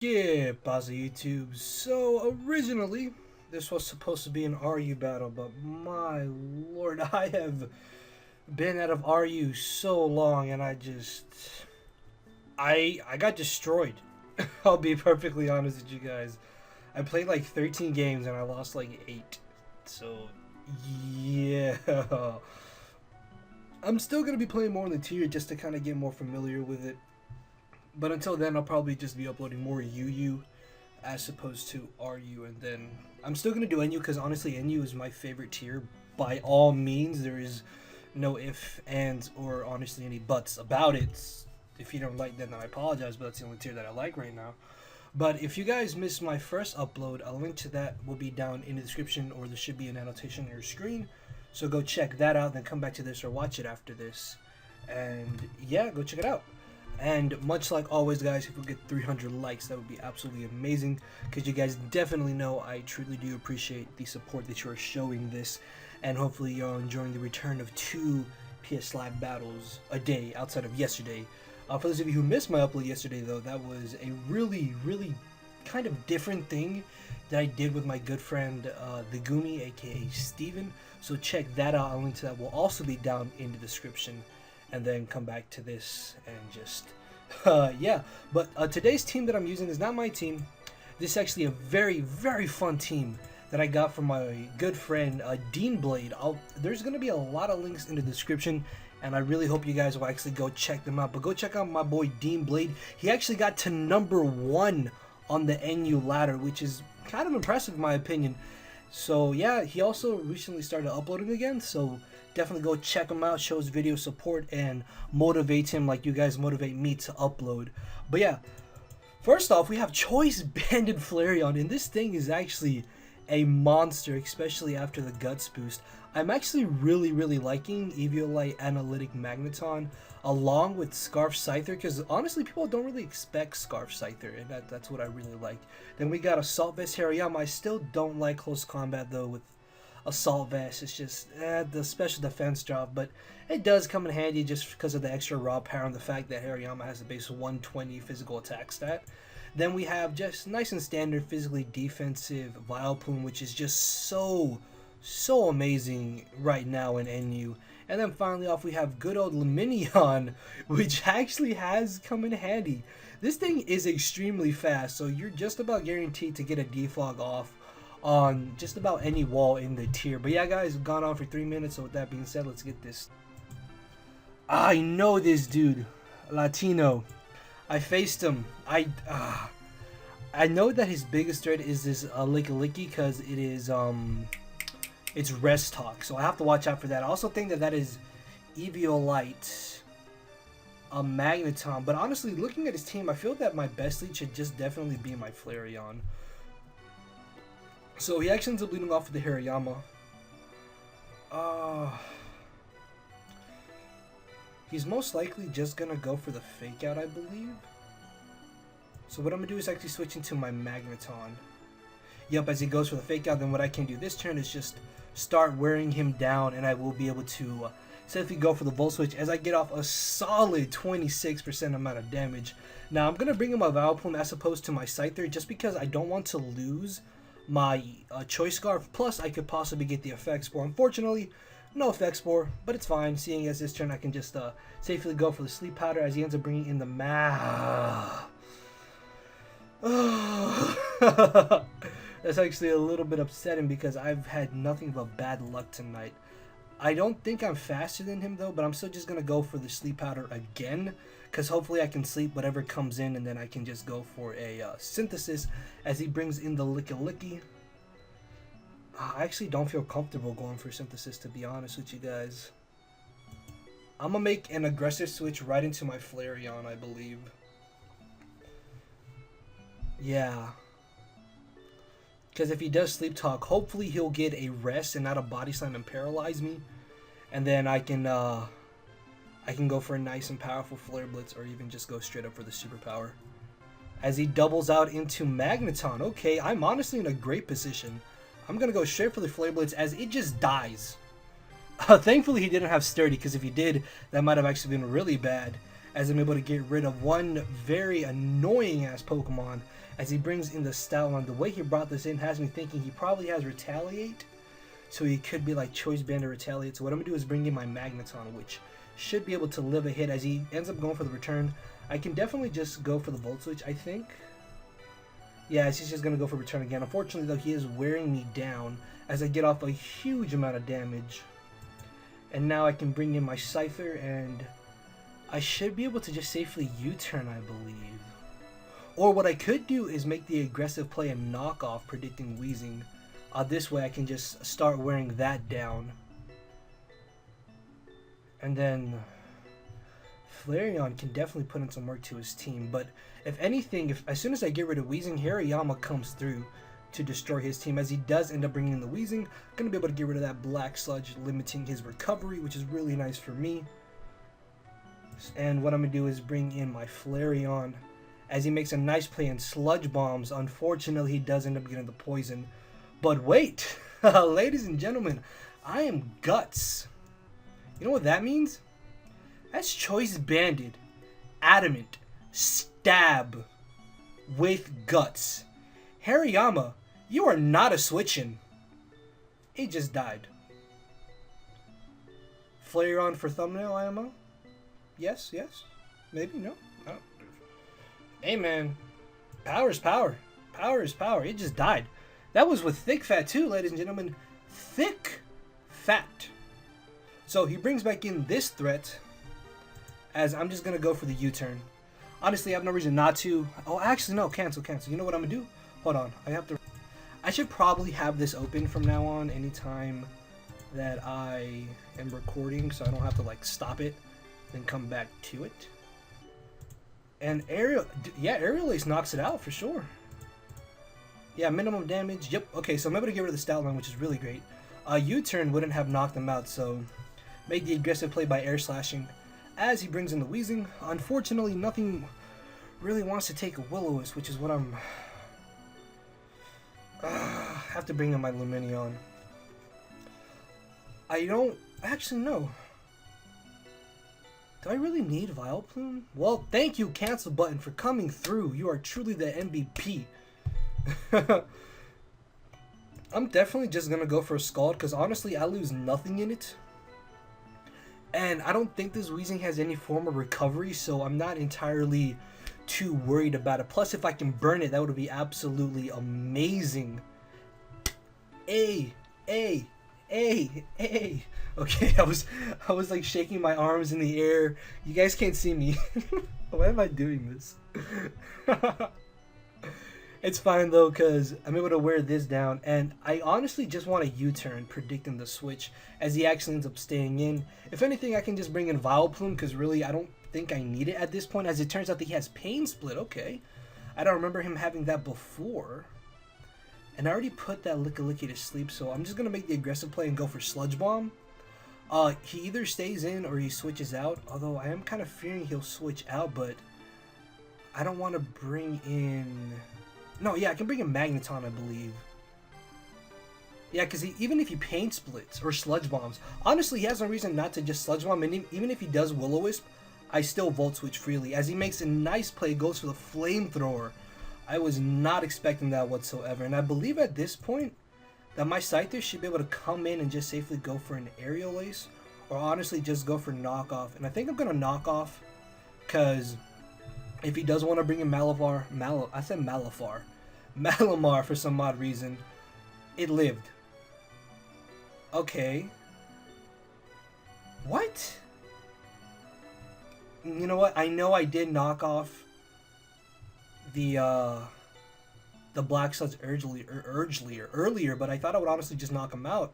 Yeah, Baza YouTube. So originally, this was supposed to be an RU battle, but my lord, I have been out of RU so long, and I got destroyed. I'll be perfectly honest with you guys. I played like 13 games and I lost like 8. So yeah, I'm still gonna be playing more in the tier just to kind of get more familiar with it. But until then, I'll probably just be uploading more UU as opposed to RU, and then I'm still gonna do NU because honestly, NU is my favorite tier by all means. There is no if, ands, or honestly any buts about it. If you don't like that, then I apologize, but that's the only tier that I like right now. But if you guys missed my first upload, a link to that will be down in the description, or there should be an annotation on your screen. So go check that out, then come back to this or watch it after this. And yeah, go check it out. And much like always, guys, if we get 300 likes, that would be absolutely amazing, because you guys definitely know I truly do appreciate the support that you are showing this, and hopefully you're enjoying the return of 2 PS Live battles a day outside of yesterday. For those of you who missed my upload yesterday, though, that was a really kind of different thing that I did with my good friend the Gumi, aka Steven. So check that out. A link to that will also be down in the description. And then come back to this and just yeah. But today's team that I'm using is not my team. This is actually a very fun team that I got from my good friend Dean Blade. There's gonna be a lot of links in the description, and I really hope you guys will actually go check them out. But go check out my boy Dean Blade. He actually got to #1 on the NU ladder, which is kind of impressive in my opinion. So yeah, he also recently started uploading again, so definitely go check him out, show his video support, and motivate him like you guys motivate me to upload. But yeah, first off, we have Choice Banded Flareon, and this thing is actually a monster, especially after the Guts boost. I'm actually really liking Eviolite Analytic Magneton along with Scarf Scyther, because honestly people don't really expect Scarf Scyther, and that's what I really like. Then we got Assault Vest Hariyama. I still don't like close combat though with Assault Vest. It's just the special defense drop, but it does come in handy just because of the extra raw power and the fact that Hariyama has a base 120 physical attack stat. Then we have just nice and standard physically defensive Vileplume, which is just so amazing right now in NU. And then finally off, we have good old Luminion, which actually has come in handy. This thing is extremely fast, so you're just about guaranteed to get a defog off on just about any wall in the tier. But yeah, guys, I've gone on for 3 minutes, so with that being said, let's get this. I know this dude, Latino. I faced him. I know that his biggest threat is this Licky because it is it's Rest Talk, so I have to watch out for that. I also think that is Eviolite, a Magneton, but honestly, looking at his team, I feel that my best lead should just definitely be my Flareon. So he actually ends up leading off with the Hariyama. He's most likely just gonna go for the fake out, I believe. So what I'm gonna do is actually switch into my Magneton. Yep, as he goes for the fake out, then what I can do this turn is just start wearing him down, and I will be able to safely go for the Volt Switch as I get off a solid 26% amount of damage. Now I'm gonna bring in my Vileplume as opposed to my Scyther, just because I don't want to lose my Choice Scarf, plus I could possibly get the Effect Spore. Unfortunately, no Effect Spore, but it's fine, seeing as this turn I can just safely go for the Sleep Powder as he ends up bringing in the That's actually a little bit upsetting because I've had nothing but bad luck tonight. I don't think I'm faster than him though, but I'm still just going to go for the Sleep Powder again, because hopefully I can sleep whatever comes in, and then I can just go for a Synthesis as he brings in the Licky. I actually don't feel comfortable going for Synthesis, to be honest with you guys. I'm going to make an aggressive switch right into my Flareon, I believe. Yeah. Because if he does Sleep Talk, hopefully he'll get a rest and not a Body Slam and paralyze me. And then I can go for a nice and powerful Flare Blitz, or even just go straight up for the Superpower. As he doubles out into Magneton. Okay, I'm honestly in a great position. I'm going to go straight for the Flare Blitz as it just dies. Thankfully he didn't have Sturdy, because if he did, that might have actually been really bad. as I'm able to get rid of one very annoying ass Pokemon as he brings in the Stoutland. The way he brought this in has me thinking he probably has Retaliate, so he could be like Choice Band or Retaliate. So what I'm going to do is bring in my Magneton, which should be able to live a hit as he ends up going for the return. I can definitely just go for the Volt Switch, I think. Yeah, he's just going to go for return again. Unfortunately, though, he is wearing me down as I get off a huge amount of damage. And now I can bring in my Scyther, and I should be able to just safely U-turn, I believe. Or what I could do is make the aggressive play and knock off, predicting Weezing. This way I can just start wearing that down. And then Flareon can definitely put in some work to his team, but if anything, as soon as I get rid of Weezing, Hariyama comes through to destroy his team, as he does end up bringing in the Weezing. Going to be able to get rid of that Black Sludge, limiting his recovery, which is really nice for me. And what I'm going to do is bring in my Flareon, as he makes a nice play in Sludge Bombs. Unfortunately, he does end up getting the poison. But wait, ladies and gentlemen, I am Guts. You know what that means? That's Choice Banded, Adamant, Stab with Guts. Hariyama, you are not a switchin'. He just died. Flareon for thumbnail, IMO? Yes, yes. Maybe, no. I don't. Hey, man. Power is power. Power is power. It just died. That was with Thick Fat, too, ladies and gentlemen. Thick Fat. So he brings back in this threat, as I'm just going to go for the U-turn. Honestly, I have no reason not to. Oh, actually, no. Cancel. You know what I'm going to do? Hold on. I should probably have this open from now on anytime that I am recording, so I don't have to, like, stop it, then come back to it. And Aerial Ace knocks it out for sure. Yeah, minimum damage. Yep. Okay, so I'm able to get rid of the Stoutland, which is really great. U-turn wouldn't have knocked him out, so make the aggressive play by air slashing as he brings in the Weezing. Unfortunately, nothing really wants to take a Will-O-Wisp, which is what I'm... have to bring in my Lumineon. I don't... Actually, no. Do I really need Vileplume? Well, thank you, Cancel Button, for coming through. You are truly the MVP. I'm definitely just going to go for a Scald, because honestly, I lose nothing in it. And I don't think this Weezing has any form of recovery, so I'm not entirely too worried about it. Plus, if I can burn it, that would be absolutely amazing. Okay, I was like shaking my arms in the air. You guys can't see me. Why am I doing this? It's fine though, because I'm able to wear this down, and I honestly just want a U-turn, predicting the switch, as he actually ends up staying in. If anything, I can just bring in Vileplume, because really I don't think I need it at this point, as it turns out that he has Pain Split. Okay, I don't remember him having that before, and I already put that Licky to sleep, so I'm just going to make the aggressive play and go for Sludge Bomb. He either stays in or he switches out, although I am kind of fearing he'll switch out, but I don't want to bring in... No, yeah, I can bring in Magneton, I believe. Yeah, because even if he Pain Splits or Sludge Bombs, honestly, he has no reason not to just Sludge Bomb, and even if he does Will-O-Wisp, I still Volt Switch freely, as he makes a nice play, goes for the Flamethrower. I was not expecting that whatsoever, and I believe at this point that my Scyther should be able to come in and just safely go for an Aerial Ace, or honestly just go for Knock-Off. And I think I'm going to Knock Off, because if he does want to bring in Malamar for some odd reason, it lived. Okay. What? You know what? I know I did knock off the Black Sludge earlier, but I thought I would honestly just knock him out.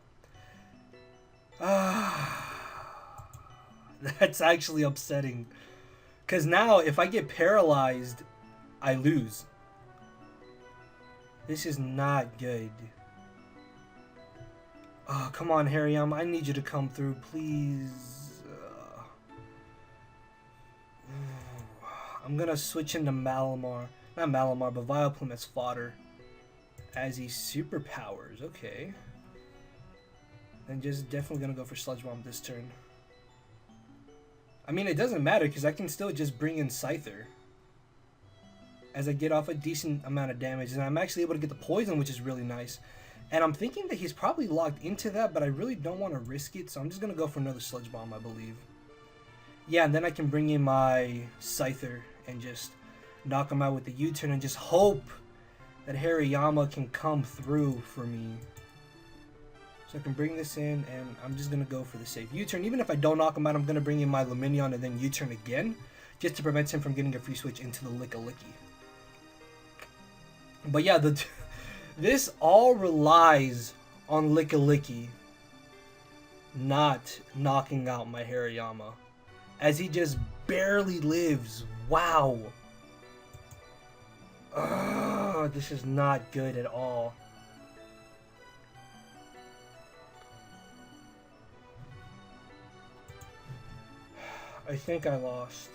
That's actually upsetting. Because now, if I get paralyzed, I lose. This is not good. Oh, come on, Hariyama. I need you to come through, please. I'm going to switch into Malamar. Not Malamar, but Vileplume as fodder. As he superpowers. Okay. Then just definitely going to go for Sludge Bomb this turn. I mean, it doesn't matter because I can still just bring in Scyther as I get off a decent amount of damage, and I'm actually able to get the poison, which is really nice. And I'm thinking that he's probably locked into that, but I really don't want to risk it, so I'm just going to go for another Sludge Bomb, I believe. Yeah, and then I can bring in my Scyther and just knock him out with the U-turn and just hope that Hariyama can come through for me. So I can bring this in, and I'm just going to go for the safe U-turn. Even if I don't knock him out, I'm going to bring in my Lumineon and then U-turn again, just to prevent him from getting a free switch into the Licky. But yeah, this all relies on Licky not knocking out my Hariyama, as he just barely lives. Wow. This is not good at all. I think I lost.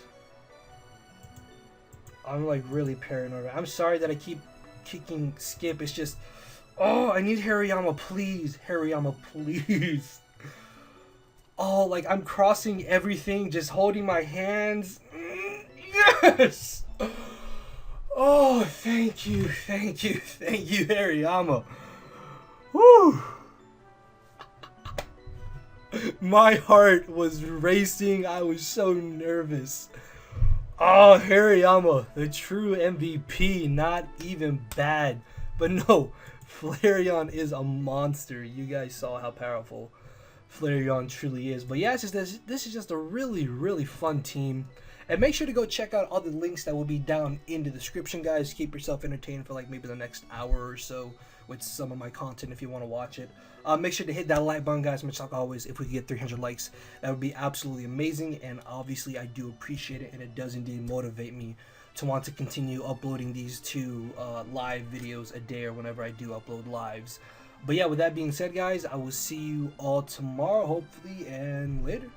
I'm like really paranoid. I'm sorry that I keep kicking skip. It's just, oh, I need Hariyama, please. Hariyama, please. Oh, like I'm crossing everything, just holding my hands. Yes! Oh, thank you, Hariyama. Woo! My heart was racing. I was so nervous. Oh, Hariyama, the true MVP, not even bad. But no, Flareon is a monster. You guys saw how powerful Flareon truly is. But yeah, it's just, this is just a really, really fun team. And make sure to go check out all the links that will be down in the description, guys. Keep yourself entertained for like maybe the next hour or so with some of my content if you want to watch it. Make sure to hit that like button, guys. Much like always, if we could get 300 likes, that would be absolutely amazing. And obviously, I do appreciate it, and it does indeed motivate me to want to continue uploading these 2 live videos a day or whenever I do upload lives. But yeah, with that being said, guys, I will see you all tomorrow, hopefully, and later.